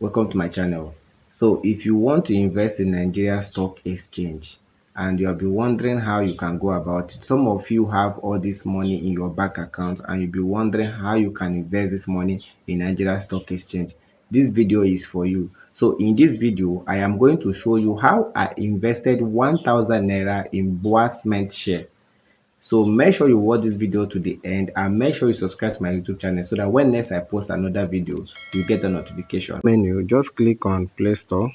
Welcome to my channel. So if you want to invest in Nigeria Stock Exchange and you'll be wondering how you can go about it, some of you have all this money in your bank account and you'll be wondering how you can invest this money in Nigeria Stock Exchange. This video is for you. So in this video, I am going to show you how I invested 1,000 Naira in BUA Cement share. So make sure you watch this video to the end and make sure you subscribe to my YouTube channel so that when next I post another video, you get a notification. Menu, just click on Play Store.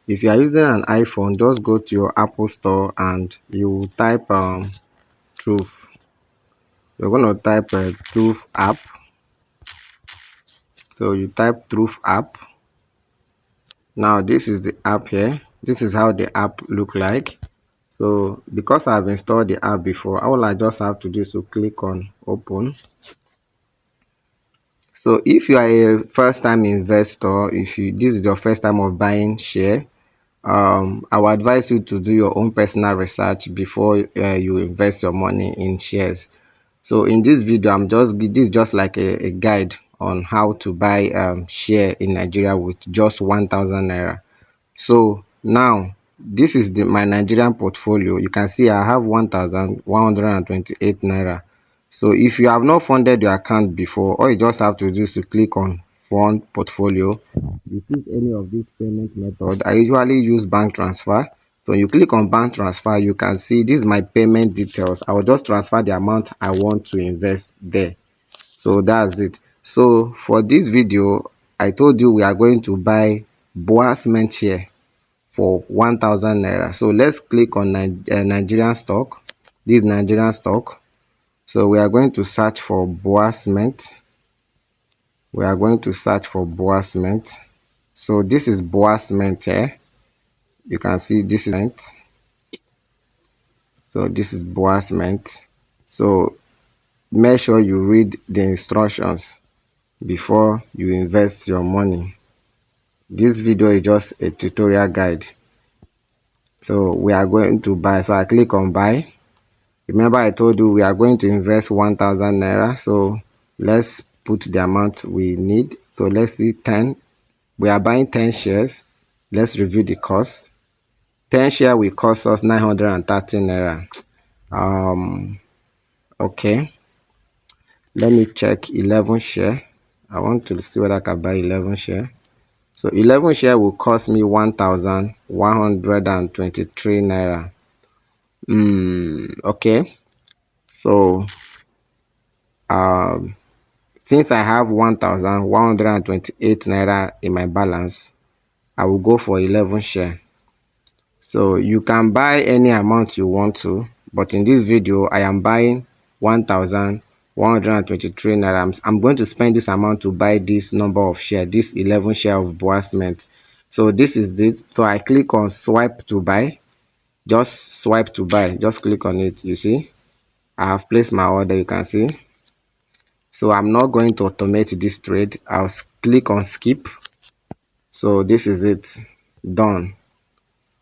If you are using an iPhone, just go to your Apple Store and you type Truth. You're going to type Truth app. So you type Truth app. Now this is the app here. This is how the app look like. So because I've installed the app before, all I just have to do is to click on open. So if you are a first time investor, if you this is your first time of buying share, I would advise you to do your own personal research before you invest your money in shares. So in this video, this is just like a guide on how to buy share in Nigeria with just 1,000 naira. So now this is my Nigerian portfolio. You can see I have 1,128 naira. So if you have not funded your account before, all you just have to do is to click on fund portfolio. You choose any of these payment method. I usually use bank transfer. So you click on bank transfer, you can see this is my payment details. I will just transfer the amount I want to invest there. So that's it. So for this video, I told you we are going to buy BUA Cement share for 1,000 naira. So let's click on Nigerian stock. This is Nigerian stock. So we are going to search for BUA Cement. We are going to search for BUA Cement. So this is BUA Cement here. You can see this is cement. So this is BUA Cement. So make sure you read the instructions before you invest your money. This video is just a tutorial guide. So we are going to buy. So I click on buy. Remember I told you we are going to invest 1,000 naira. So let's put the amount we need. So let's see 10. We are buying 10 shares. Let's review the cost. 10 share will cost us 930 naira. Okay. Let me check 11 share. I want to see whether I can buy 11 share. So 11 share will cost me 1,123 naira. Okay. So since I have 1,128 naira in my balance, I will go for 11 share. So you can buy any amount you want to, but in this video I am buying 1,123 naira. I'm going to spend this amount to buy this number of share, this 11 share of BUA Cement. So this is it. So I click on swipe to buy. Just swipe to buy. Just click on it. You see, I have placed my order. You can see. So I'm not going to automate this trade. I'll click on skip. So this is it. Done.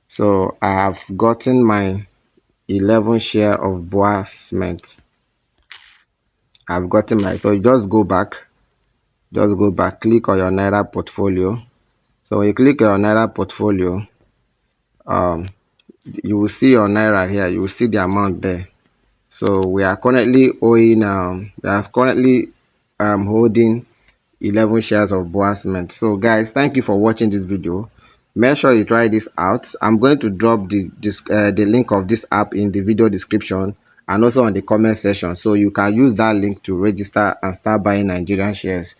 So I have gotten my 11 share of BUA Cement. I've gotten my, so just go back, click on your Naira portfolio. So when you click on your Naira portfolio, you will see your Naira here, you will see the amount there. So we are currently owing holding 11 shares of BUA Cement. So guys, thank you for watching this video. Make sure you try this out. I'm going to drop the link of this app in the video description and also on the comment section, so you can use that link to register and start buying Nigerian shares.